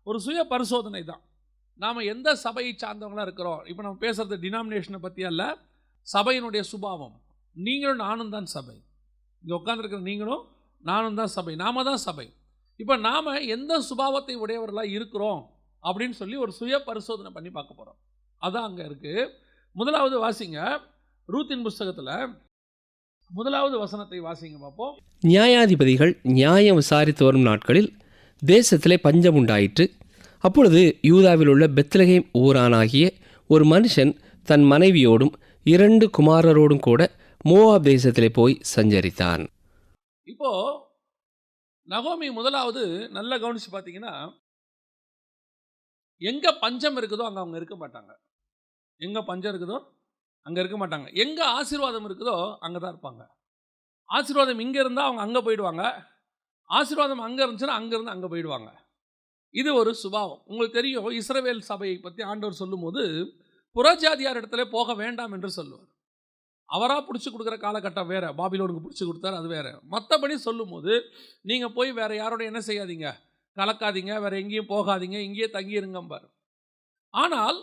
ஒரு சுய பரிசோதனை தான். நாம் எந்த சபையை சார்ந்தவங்களாக இருக்கிறோம். இப்போ நம்ம பேசுகிறது டினாமினேஷனை பற்றி அல்ல, சபையினுடைய சுபாவம். நீங்களும் நானும் தான் சபை. இங்கே உட்காந்துருக்கிற நீங்களும் நானும் தான் சபை, நாம தான் சபை. இப்போ நாம் எந்த சுபாவத்தை உடையவர்களாக இருக்கிறோம் அப்படின்னு சொல்லி ஒரு சுய பரிசோதனை பண்ணி பார்க்க போகிறோம். அதான் அங்கே இருக்குது. முதலாவது வாசிங்க, ரூத்தின் புஸ்தகத்தில் முதலாவது வசனத்தை வாசிங்க பார்ப்போம். நியாயாதிபதிகள் நியாயம் விசாரித்து வரும் நாட்களில் தேசத்திலே பஞ்சம் உண்டாயிற்று. அப்பொழுது யூதாவில் உள்ள பெத்லகேம் ஊரானாகிய ஒரு மனுஷன் தன் மனைவியோடும் 2 குமாரரோடும் கூட மோவாப் தேசத்திலே போய் சஞ்சரித்தான். இப்போ நகோமி முதலாவது நல்லா கவனிச்சு பார்த்தீங்கன்னா, எங்க பஞ்சம் இருக்குதோ அங்கே அவங்க இருக்க மாட்டாங்க. எங்க பஞ்சம் இருக்குதோ அங்கே இருக்க மாட்டாங்க. எங்கே ஆசீர்வாதம் இருக்குதோ அங்கே தான் இருப்பாங்க. ஆசீர்வாதம் இங்கே இருந்தால் அவங்க அங்கே போயிடுவாங்க. ஆசீர்வாதம் அங்கே இருந்துச்சுன்னா அங்கேருந்து அங்கே போயிடுவாங்க. இது ஒரு சுபாவம். உங்களுக்கு தெரியும், இஸ்ரவேல் சபையை பற்றி ஆண்டவர் சொல்லும்போது புறஜாதியார் இடத்துல போக வேண்டாம் என்று சொல்லுவார். அவராக பிடிச்சி கொடுக்குற காலகட்டம் வேறு, பாபிலோனுக்கு பிடிச்சி கொடுத்தாரு, அது வேறு. மற்றபடி சொல்லும்போது நீங்கள் போய் வேறு யாரோட என்ன செய்யாதீங்க, கலக்காதீங்க, வேறு எங்கேயும் போகாதீங்க, இங்கேயே தங்கியிருங்கம்பார். ஆனால்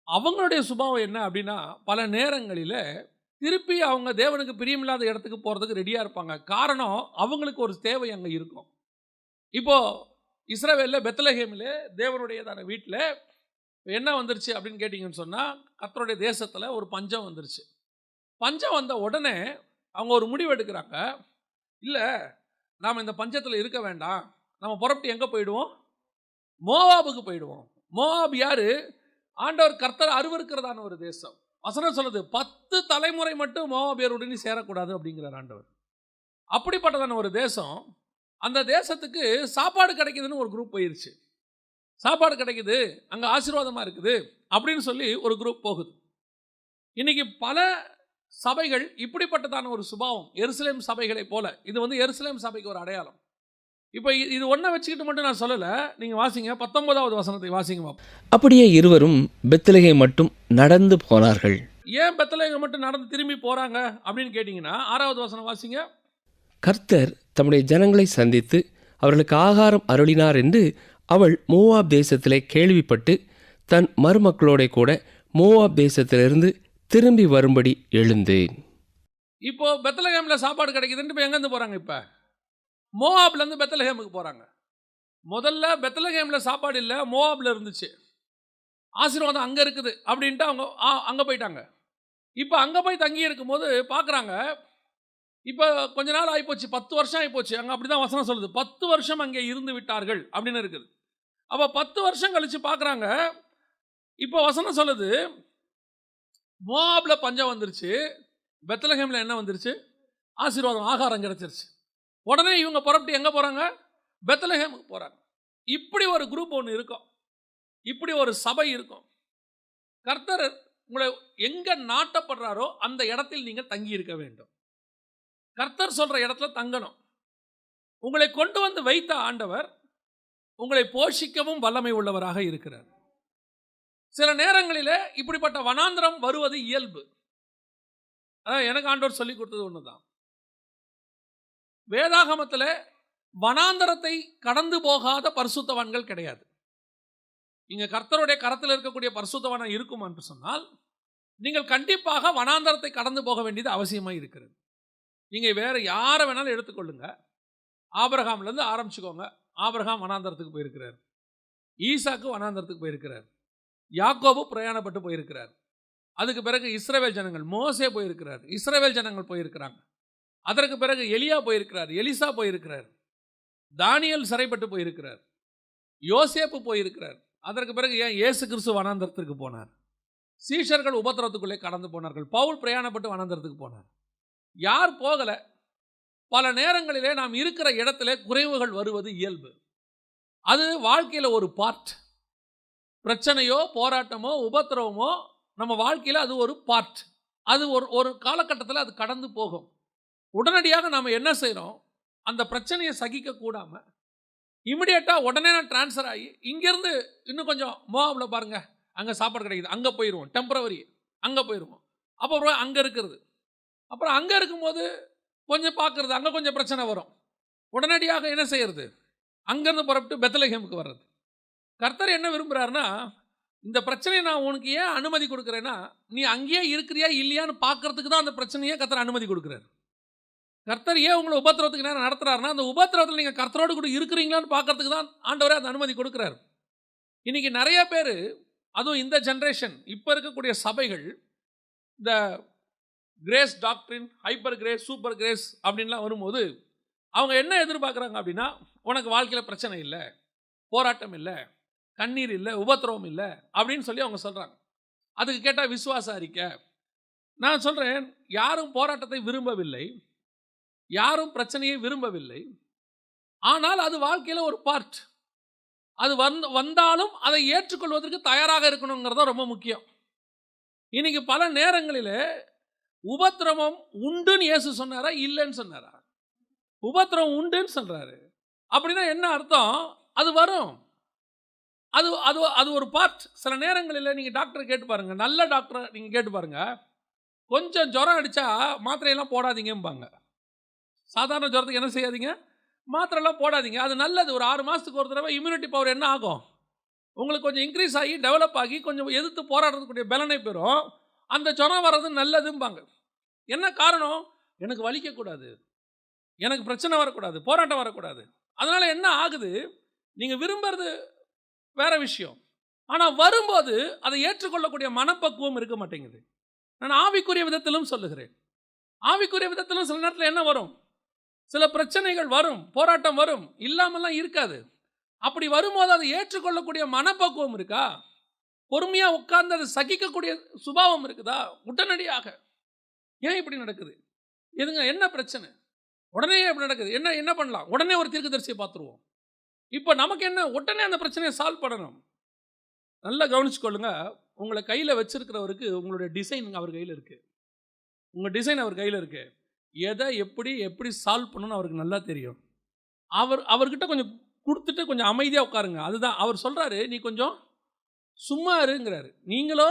அவங்களுடைய சுபாவம் என்ன அப்படின்னா, பல நேரங்களில் திருப்பி அவங்க தேவனுக்கு பிரியமில்லாத இடத்துக்கு போகிறதுக்கு ரெடியாக இருப்பாங்க. காரணம், அவங்களுக்கு ஒரு தேவை அங்கே இருக்கும். இப்போது இஸ்ரவேலில் பெத்லகேமில் தேவனுடையதான வீட்டில் என்ன வந்துருச்சு அப்படின்னு கேட்டிங்கன்னு சொன்னால், கர்த்தருடைய தேசத்தில் ஒரு பஞ்சம் வந்துருச்சு. பஞ்சம் வந்த உடனே அவங்க ஒரு முடிவு எடுக்கிறாங்க, இல்லை நாம் இந்த பஞ்சத்தில் இருக்க வேண்டாம், நம்ம புறப்பட்டு எங்கே போயிடுவோம், மோவாபுக்கு போயிடுவோம். மோவாப் யார்? ஆண்டவர் கர்த்தர் அருவருக்கிறதான ஒரு தேசம். வசனம் சொல்லுது, 10 தலைமுறை மட்டும் மோவாபியருடனே சேரக்கூடாது அப்படிங்கிறார் ஆண்டவர். அப்படிப்பட்டதான ஒரு தேசம். அந்த தேசத்துக்கு சாப்பாடு கிடைக்குதுன்னு ஒரு குரூப் போயிருச்சு. சாப்பாடு கிடைக்குது, அங்கே ஆசீர்வாதமாக இருக்குது அப்படின்னு சொல்லி ஒரு குரூப் போகுது. இன்னைக்கு பல சபைகள் இப்படிப்பட்டதான ஒரு சுபாவம், எருசலேம் சபைகளை போல. இது வந்து எருசலேம் சபைக்கு ஒரு அடையாளம். இப்போ இது ஒன்றை வச்சுக்கிட்டு மட்டும் நான் சொல்லலை, நீங்கள் வாசிங்க 19வது வசனத்தை வாசிங்க. அப்படியே இருவரும் பெத்லகேம் மட்டும் நடந்து போனார்கள். ஏன் பெத்லகேம் மட்டும் நடந்து திரும்பி போகிறாங்க அப்படின்னு கேட்டிங்கன்னா, 6வது வசனம் வாசிங்க. கர்த்தர் தம்முடைய ஜனங்களை சந்தித்து அவர்களுக்கு ஆகாரம் அருளினார் என்று அவள் மோவாப் தேசத்திலே கேள்விப்பட்டு தன் மருமக்களோட கூட மோவாப் தேசத்திலிருந்து திரும்பி வரும்படி எழுந்து. இப்போ பெத்லகேமில் சாப்பாடு கிடைக்குதுன்னு இப்போ எங்கேருந்து போகிறாங்க? இப்போ மோவாப்லேருந்து பெத்லகேமுக்கு போகிறாங்க. முதல்ல பெத்லகேமில் சாப்பாடு இல்லை, மோவாபில் இருந்துச்சு. ஆசீர்வாதம் அங்கே இருக்குது அப்படின்ட்டு அவங்க அங்கே போயிட்டாங்க. இப்போ அங்கே போய் தங்கி இருக்கும்போது பார்க்குறாங்க, இப்போ கொஞ்ச நாள் ஆகிப்போச்சு, 10 வருஷம் ஆகிப்போச்சு. அங்கே அப்படி தான் வசனம் சொல்லுது, 10 வருஷம் அங்கே இருந்து விட்டார்கள் அப்படின்னு இருக்குது. அப்போ 10 வருஷம் கழித்து பார்க்குறாங்க, இப்போ வசனம் சொல்லுது மோவாபில் பஞ்சம் வந்துருச்சு, பெத்லகேமில் என்ன வந்துருச்சு, ஆசீர்வாதம், ஆகாரம் கிடச்சிருச்சு. உடனே இவங்க புறப்பட்டு எங்கே போகிறாங்க? பெத்லகேமுக்கு போகிறாங்க. இப்படி ஒரு குரூப் ஒன்று இருக்கும், இப்படி ஒரு சபை இருக்கும். கர்த்தர் உங்களை எங்கே நாட்டப்படுறாரோ அந்த இடத்தில் நீங்கள் தங்கி இருக்க வேண்டும். கர்த்தர் சொல்கிற இடத்துல தங்கணும். உங்களை கொண்டு வந்து வைத்த ஆண்டவர் உங்களை போஷிக்கவும் வல்லமை உள்ளவராக இருக்கிறார். சில நேரங்களில் இப்படிப்பட்ட வனாந்திரம் வருவது இயல்பு. அதான் எனக்கு ஆண்டவர் சொல்லி கொடுத்தது ஒன்று தான். வேதாகமத்தில் வனாந்தரத்தை கடந்து போகாத பரிசுத்தவான்கள் கிடையாது. இங்கே கர்த்தருடைய கரத்தில் இருக்கக்கூடிய பரிசுத்தவானம் இருக்கும் என்று சொன்னால் நீங்கள் கண்டிப்பாக வனாந்தரத்தை கடந்து போக வேண்டியது அவசியமாக இருக்கிறது. நீங்கள் வேறு யாரை வேணாலும் எடுத்துக்கொள்ளுங்க. ஆபிரகாம்லேருந்து ஆரம்பிச்சுக்கோங்க. ஆபிரகாம் வனாந்தரத்துக்கு போயிருக்கிறார், ஈசாக்கு வனாந்தரத்துக்கு போயிருக்கிறார், யாக்கோபு பிரயாணப்பட்டு போயிருக்கிறார். அதுக்கு பிறகு இஸ்ரவேல் ஜனங்கள், மோசே போயிருக்கிறார், இஸ்ரவேல் ஜனங்கள் போயிருக்கிறாங்க. அதற்கு பிறகு எலியா போயிருக்கிறார், எலிசா போயிருக்கிறார், தானியேல் சிறைப்பட்டு போயிருக்கிறார், யோசேப்பு போயிருக்கிறார். அதற்கு பிறகு ஏன் இயேசு கிறிஸ்து வனாந்தரத்திற்கு போனார். சீஷர்கள் உபத்திரத்துக்குள்ளே கடந்து போனார்கள். பவுல் பிரயாணப்பட்டு வனாந்தரத்துக்கு போனார். யார் போகலை? பல நேரங்களிலே நாம் இருக்கிற இடத்துல குறைவுகள் வருவது இயல்பு. அது வாழ்க்கையில் ஒரு பார்ட். பிரச்சனையோ போராட்டமோ உபத்திரவமோ நம்ம வாழ்க்கையில் அது ஒரு பார்ட். அது ஒரு காலகட்டத்தில் அது கடந்து போகும். உடனடியாக நாம் என்ன செய்கிறோம், அந்த பிரச்சனையை சகிக்க கூடாமல் இமிடியேட்டாக உடனே நான் ட்ரான்ஸ்ஃபர் ஆகி இங்கேருந்து இன்னும் கொஞ்சம் மோவாபில் பாருங்கள், அங்கே சாப்பாடு கிடைக்குது, அங்கே போயிடுவோம், டெம்பரவரி அங்கே போயிடுவோம். அப்புறம் அங்கே இருக்கிறது, அப்புறம் அங்கே இருக்கும்போது கொஞ்சம் பார்க்குறது, அங்கே கொஞ்சம் பிரச்சனை வரும். உடனடியாக என்ன செய்யறது, அங்கேருந்து புறப்பட்டு பெத்லகேமுக்கு வர்றது. கர்த்தர் என்ன விரும்புகிறாருன்னா, இந்த பிரச்சனையை நான் உனக்கு ஏன் அனுமதி கொடுக்குறேன்னா, நீ அங்கேயே இருக்கிறியா இல்லையான்னு பார்க்கறதுக்கு தான் அந்த பிரச்சனையே கர்த்தர் அனுமதி கொடுக்குறாரு. கர்த்தர் ஏன் உங்களை உபத்திரவத்துக்கு நேரம் நடத்துறாருன்னா, அந்த உபத்திரவத்தில் நீங்கள் கர்த்தரோடு கூட இருக்கிறீங்களான்னு பார்க்கறதுக்கு தான் ஆண்டவரே அந்த அனுமதி கொடுக்குறாரு. இன்றைக்கி நிறைய பேர், அதுவும் இந்த ஜென்ரேஷன், இப்போ இருக்கக்கூடிய சபைகள், இந்த grace doctrine, hyper grace, super grace அப்படின்லாம் வரும்போது அவங்க என்ன எதிர்பார்க்குறாங்க அப்படின்னா, உனக்கு வாழ்க்கையில் பிரச்சனை இல்லை, போராட்டம் இல்லை, கண்ணீர் இல்லை, உபத்திரவம் இல்லை அப்படின்னு சொல்லி அவங்க சொல்கிறாங்க. அதுக்கு கேட்டால் விசுவாச அறிக்கை. நான் சொல்கிறேன், யாரும் போராட்டத்தை விரும்பவில்லை, யாரும் பிரச்சனையை விரும்பவில்லை. ஆனால் அது வாழ்க்கையில் ஒரு பார்ட். அது வந்தாலும் அதை ஏற்றுக்கொள்வதற்கு தயாராக இருக்கணுங்கிறது ரொம்ப முக்கியம். இன்னைக்கு பல நேரங்களில் உபத்திரவம் உண்டுன்னு இயேசு சொன்னாரா இல்லைன்னு சொன்னாரா? உபத்திரவம் உண்டுன்னு சொல்றாரு. அப்படின்னா என்ன அர்த்தம்? அது வரும். அது அது அது ஒரு பார்ட். சில நேரங்களில் நீங்கள் டாக்டரை கேட்டு பாருங்க, நல்ல டாக்டரை நீங்கள் கேட்டு பாருங்க, கொஞ்சம் ஜுரம் அடித்தா மாத்திரையெல்லாம் போடாதீங்கம்பாங்க. சாதாரண ஜுரத்துக்கு என்ன செய்யாதீங்க, மாத்திரைலாம் போடாதீங்க, அது நல்லது. ஒரு 6 மாதத்துக்கு ஒரு தடவை இம்யூனிட்டி பவர் என்ன ஆகும், உங்களுக்கு கொஞ்சம் இன்க்ரீஸ் ஆகி டெவலப் ஆகி கொஞ்சம் எதிர்த்து போராடுறதுக்கூடிய பலனை பெறும். அந்த ஜுரம் வர்றது நல்லதும்பாங்க. என்ன காரணம்? எனக்கு வலிக்கக்கூடாது, எனக்கு பிரச்சனை வரக்கூடாது, போராட்டம் வரக்கூடாது. அதனால் என்ன ஆகுது, நீங்கள் விரும்புறது வேற விஷயம், ஆனால் வரும்போது அதை ஏற்றுக்கொள்ளக்கூடிய மனப்பக்குவம் இருக்க மாட்டேங்குது. நான் ஆவிக்குரிய விதத்திலும் சொல்லுகிறேன். ஆவிக்குரிய விதத்திலும் சில நேரத்தில் என்ன வரும், சில பிரச்சனைகள் வரும், போராட்டம் வரும், இல்லாமலாம் இருக்காது. அப்படி வரும்போது அதை ஏற்றுக்கொள்ளக்கூடிய மனப்பக்குவம் இருக்கா? பொறுமையாக உட்கார்ந்து அதை சகிக்கக்கூடிய சுபாவம் இருக்குதா? உடனடியாக ஏன் இப்படி நடக்குது, எதுங்க என்ன பிரச்சனை, உடனே எப்படி நடக்குது, என்ன பண்ணலாம், உடனே ஒரு தீர்க்கதரிசியை பார்த்துருவோம். இப்போ நமக்கு என்ன, உடனே அந்த பிரச்சனையை சால்வ் பண்ணணும். நல்லா கவனிச்சுக்கொள்ளுங்க, உங்களை கையில் வச்சிருக்கிறவருக்கு உங்களுடைய டிசைன் அவர் கையில் இருக்குது. உங்கள் டிசைன் அவர் கையில் இருக்குது. எதை எப்படி சால்வ் பண்ணணும்னு அவருக்கு நல்லா தெரியும். அவர்கிட்ட கொஞ்சம் கொடுத்துட்டு கொஞ்சம் அமைதியாக உட்காருங்க. அதுதான் அவர் சொல்கிறாரு, நீ கொஞ்சம் சும்மா இருங்கிறாரு. நீங்களோ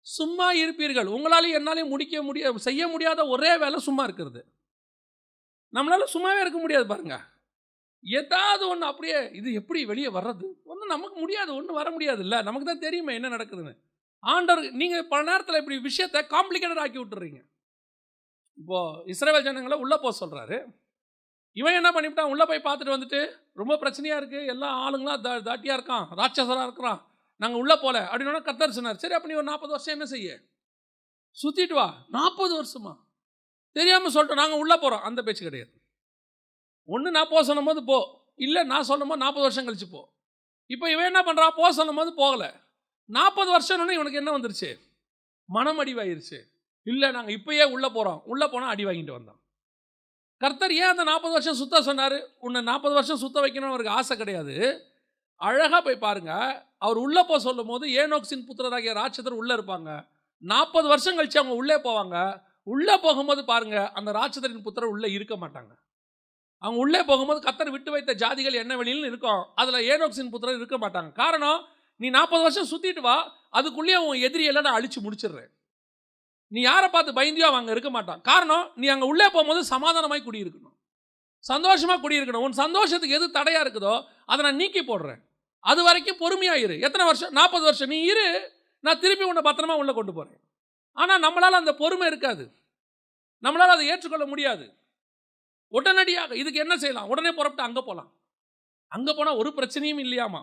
சும்மா இருப்பீர்கள். உங்களாலேயும் என்னாலையும் செய்ய முடியாத ஒரே வேலை சும்மா இருக்கிறது. நம்மளால சும்மாவே இருக்க முடியாது பாருங்க. ஏதாவது ஒன்று அப்படியே, இது எப்படி வெளியே வர்றது, ஒன்றும் நமக்கு முடியாது, ஒன்றும் வர முடியாது. இல்லை, நமக்கு தான் தெரியுமே என்ன நடக்குதுன்னு. ஆண்டவர், நீங்கள் பல நேரத்தில் இப்படி விஷயத்தை காம்ப்ளிகேட்டட் ஆக்கி விட்டுறீங்க. இப்போது இஸ்ரவேல் ஜனங்களை உள்ளே போக சொல்கிறாரு. இவன் என்ன பண்ணிவிட்டான், உள்ளே போய் பார்த்துட்டு வந்துட்டு, ரொம்ப பிரச்சனையாக இருக்குது, எல்லா ஆளுங்களாம் தாட்டியாக இருக்கான், ராட்சசராக இருக்கிறான், நாங்கள் உள்ளே போகல அப்படின்னா கர்த்தர் சொன்னார். சரி, அப்போ நீ ஒரு 40 வருஷம் என்ன செய்ய, சுற்றிட்டு வா. 40 வருஷமா தெரியாமல் சொல்லிட்டு நாங்கள் உள்ளே போகிறோம், அந்த பேச்சு கிடையாது. ஒன்று நான் போக சொல்லும் போது போ, இல்லை நான் சொல்லும் போது 40 வருஷம் கழிச்சு போ. இப்போ இவன் என்ன பண்ணுறான், போக சொல்லும் போது போகலை. 40 வருஷம்னு இவனுக்கு என்ன வந்துருச்சு, மனம் அடிவாயிருச்சு. இல்லை நாங்கள் இப்போயே உள்ளே போகிறோம், உள்ளே போனால் அடி வாங்கிட்டு வந்தோம். கர்த்தர் ஏன் அந்த 40 வருஷம் சுத்த சொன்னார்? உன்னை 40 வருஷம் சுத்த வைக்கணும்னு அவருக்கு ஆசை கிடையாது. அழகாக போய் பாருங்கள், அவர் உள்ளே போக சொல்லும் போது ஏனோக்சின் புத்திரராகிய ராட்சதர் உள்ளே இருப்பாங்க. 40 வருஷம் கழிச்சு அவங்க உள்ளே போவாங்க. உள்ளே போகும்போது பாருங்கள், அந்த ராட்சதரின் புத்திரர் உள்ளே இருக்க மாட்டாங்க. அவங்க உள்ளே போகும்போது கர்த்தர் விட்டு வைத்த ஜாதிகள் என்ன வெளியில் இருக்கும், அதில் ஏனோக்சின் புத்திரர் இருக்க மாட்டாங்க. காரணம், நீ 40 வருஷம் சுற்றிட்டு வா, அதுக்குள்ளேயே உன் எதிரியெல்லாம் நான் அழிச்சு முடிச்சிடுறேன். நீ யாரை பார்த்து பயந்தியோ அவங்க இருக்க மாட்டான். காரணம், நீ அங்கே உள்ளே போகும்போது சமாதானமாய் குடியிருக்கணும், சந்தோஷமாக குடியிருக்கணும். உன் சந்தோஷத்துக்கு எது தடையாக இருக்குதோ அதை நான் நீக்கி போடுறேன். அது வரைக்கும் பொறுமையாக இரு. எத்தனை வருஷம்? 40 வருஷம் நீ இரு, நான் திருப்பி உன்னை பத்திரமா உள்ளே கொண்டு போகிறேன். ஆனால் நம்மளால் அந்த பொறுமை இருக்காது, நம்மளால் அதை ஏற்றுக்கொள்ள முடியாது. உடனடியாக இதுக்கு என்ன செய்யலாம், உடனே புறப்பட்டு அங்கே போகலாம். அங்கே போனால் ஒரு பிரச்சனையும் இல்லையாமா.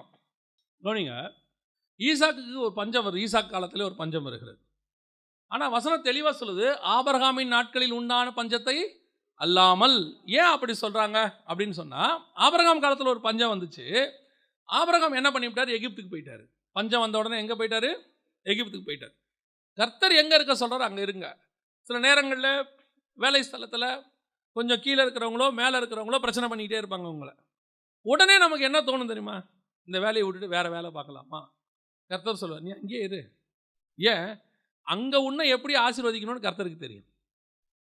கவனிங்க, ஈசாக்குக்கு ஒரு பஞ்சம் வருது. ஈசாக்கு காலத்தில் ஒரு பஞ்சம் வருகிறது. ஆனால் வசனம் தெளிவாக சொல்லுது, ஆபிரகாமின் நாட்களில் உண்டான பஞ்சத்தை அல்லாமல். ஏன் அப்படி சொல்கிறாங்க அப்படின்னு சொன்னால், ஆபிரகாம் காலத்தில் ஒரு பஞ்சம் வந்துச்சு. ஆபிரகாம் என்ன பண்ணிவிட்டார், எகிப்துக்கு போயிட்டார். பஞ்சம் வந்த உடனே எங்கே போயிட்டார், எகிப்துக்கு போயிட்டார். கர்த்தர் எங்கே இருக்க சொல்கிறார் அங்கே இருங்க. சில நேரங்களில் வேலை ஸ்தலத்தில் கொஞ்சம் கீழே இருக்கிறவங்களோ மேலே இருக்கிறவங்களோ பிரச்சனை பண்ணிக்கிட்டே இருப்பாங்க உங்களை. உடனே நமக்கு என்ன தோணும் தெரியுமா, இந்த வேலையை விட்டுட்டு வேறு வேலை பார்க்கலாமா. கர்த்தர் சொல்லுவார், நீ அங்கேயே இரு. ஏன், அங்கே உன்னை எப்படி ஆசீர்வதிக்கணும்னு கர்த்தருக்கு தெரியும்.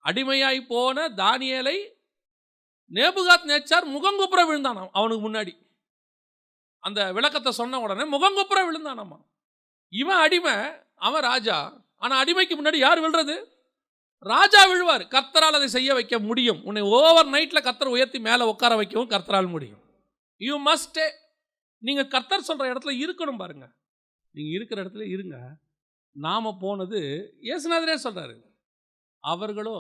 அடிமையாய் போன தானியேலை நேபுகாத் நேச்சார் முகங்குப்புற விழுந்தானாம். அவனுக்கு முன்னாடி அந்த விளக்கத்தை சொன்ன உடனே முகங்குப்புற விழுந்தானாமா. இவன் அடிமை, அவன் ராஜா. ஆனால் அடிமைக்கு முன்னாடி யார் விழுறது, ராஜா விழுவார். கர்த்தரால் அதை செய்ய வைக்க முடியும். உன்னை ஓவர் நைட்டில் கர்த்தர் உயர்த்தி மேலே உட்கார வைக்கவும் கர்த்தரால் முடியும். யூ மஸ்ட் நீங்கள் கர்த்தர் சொல்கிற இடத்துல இருக்கணும் பாருங்க. நீங்கள் இருக்கிற இடத்துல இருங்க. நாம் போனது இயேசுநாதரே சொல்கிறாரு, அவர்களோ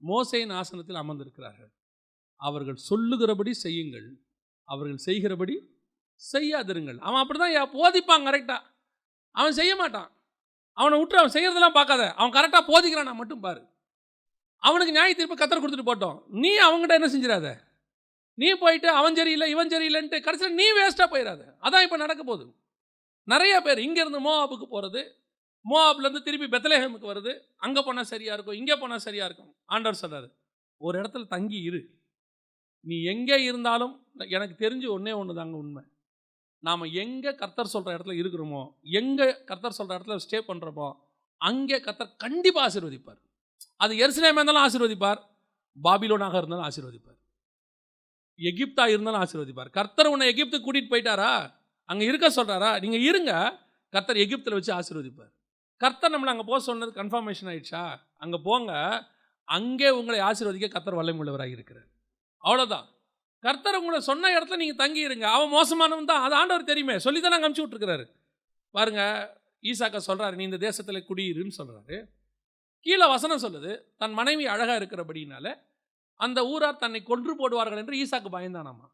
மோசேயின் ஆசனத்தில் அமர்ந்திருக்கிறார்கள், அவர்கள் சொல்லுகிறபடி செய்யுங்கள், அவர்கள் செய்கிறபடி செய்யாதிருங்கள். அவன் அப்படி தான் போதிப்பான் கரெக்டாக, அவன் செய்ய மாட்டான். அவனை விட்டு அவன் செய்கிறதெல்லாம் பார்க்காத, அவன் கரெக்டாக போதிக்கிறான் மட்டும் பாரு. அவனுக்கு நியாய தீர்ப்பு கர்த்தர் கொடுத்துட்டு போட்டோம். நீ அவங்ககிட்ட என்ன செஞ்சிடாத, நீ போயிட்டு அவன் சரியில்லை இவன் சரியில்லைன்ட்டு கடைசியில் நீ வேஸ்ட்டாக போயிடாத. அதான் இப்போ நடக்க போகுது. நிறைய பேர் இங்கேருந்து மோவாபுக்கு போகிறது, மோவாப்லேருந்து திருப்பி பெத்லெஹேமுக்கு வருது, அங்கே போனால் சரியாக இருக்கும், இங்கே போனால் சரியாக இருக்கும். ஆண்டவர் சொல்கிறாரு, ஒரு இடத்துல தங்கி இரு. நீ எங்கே இருந்தாலும் எனக்கு தெரிஞ்சு ஒன்றே ஒன்று தாங்க உண்மை. நாம் எங்கே கர்த்தர் சொல்கிற இடத்துல இருக்கிறோமோ, எங்கே கர்த்தர் சொல்கிற இடத்துல ஸ்டே பண்ணுறோமோ, அங்கே கர்த்தர் கண்டிப்பாக ஆசீர்வதிப்பார். அது எருசலேமாக இருந்தாலும் ஆசீர்வதிப்பார், பாபிலோனாக இருந்தாலும் ஆசீர்வதிப்பார், எகிப்தா இருந்தாலும் ஆசீர்வதிப்பார். கர்த்தர் உன்னை எகிப்துக்கு கூட்டிகிட்டு போயிட்டாரா, அங்கே இருக்க சொல்கிறாரா, நீங்கள் இருங்க, கர்த்தர் எகிப்தில் வச்சு ஆசீர்வதிப்பார். கர்த்தர் நம்மளை அங்கே போக சொன்னது கன்ஃபர்மேஷன் ஆயிடுச்சா, அங்கே போங்க, அங்கே உங்களை ஆசீர்வதிக்க கர்த்தர் வல்லமையுள்ளவராக இருக்கிறார். அவ்வளோதான். கர்த்தர் உங்களை சொன்ன இடத்துல நீங்கள் தங்கி இருங்க. அவன் மோசமானவன் தான், அது ஆண்டவர் தெரியுமே, சொல்லி தான் நாங்கள் அமுச்சு விட்ருக்கிறாரு. பாருங்க, ஈசாக்கா சொல்கிறாரு, நீ இந்த தேசத்தில் குடியிருன்னு சொல்கிறாரு. கீழே வசனம் சொல்லுது, தன் மனைவி அழகாக இருக்கிறபடினால அந்த ஊரார் தன்னை கொன்று போடுவார்கள் என்று ஈசாக்கு பயந்தானாமா.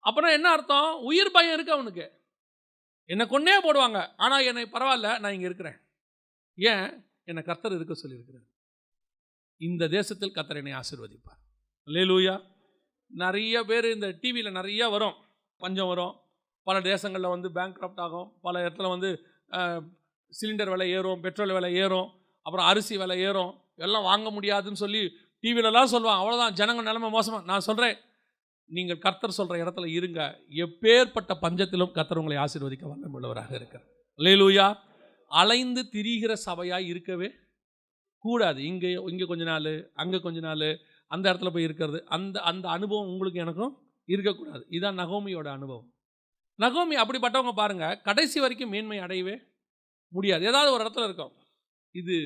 அப்புறம் என்ன அர்த்தம்? உயிர் பயம் இருக்கு அவனுக்கு. என்னை கொன்னே போடுவாங்க, ஆனால் என்னை பரவாயில்ல, நான் இங்கே இருக்கிறேன். ஏன்? என்னை கர்த்தர் இருக்க சொல்லியிருக்கிறார். இந்த தேசத்தில் கர்த்தர் என்னை ஆசீர்வதிப்பார். அல்லேலூயா. நிறைய பேர் இந்த டிவியில் நிறையா வரும், பஞ்சம் வரும், பல தேசங்களில் வந்து பேங்க்ரப்ட் ஆகும், பல இடத்துல வந்து சிலிண்டர் விலை ஏறும், பெட்ரோல் விலை ஏறும், அப்புறம் அரிசி விலை ஏறும், எல்லாம் வாங்க முடியாதுன்னு சொல்லி டிவிலலாம் சொல்லுவான். அவ்வளோதான், ஜனங்கள் நிலைமை மோசமாக. நான் சொல்கிறேன், நீங்கள் கர்த்தர் சொல்கிற இடத்துல இருங்க. எப்பேற்பட்ட பஞ்சத்திலும் கர்த்தர் உங்களை ஆசீர்வதிக்க வல்லமையுள்ளவராக இருக்கிறார். அல்லேலூயா. அலைந்து திரிகிற சபையாக இருக்கவே கூடாது. இங்கே கொஞ்ச நாள், அங்கே கொஞ்ச நாள், அந்த இடத்துல போய் இருக்கிறது, அந்த அனுபவம் உங்களுக்கு எனக்கும் இருக்கக்கூடாது. இதுதான் நகோமியோட அனுபவம். நகோமி அப்படிப்பட்டவங்க பாருங்கள், கடைசி வரைக்கும் மேன்மை அடையவே முடியாது. ஏதாவது ஒரு இடத்துல இருக்கும். இது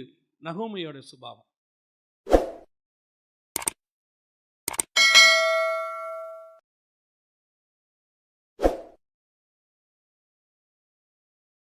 நகோமியோட சுபாவம்.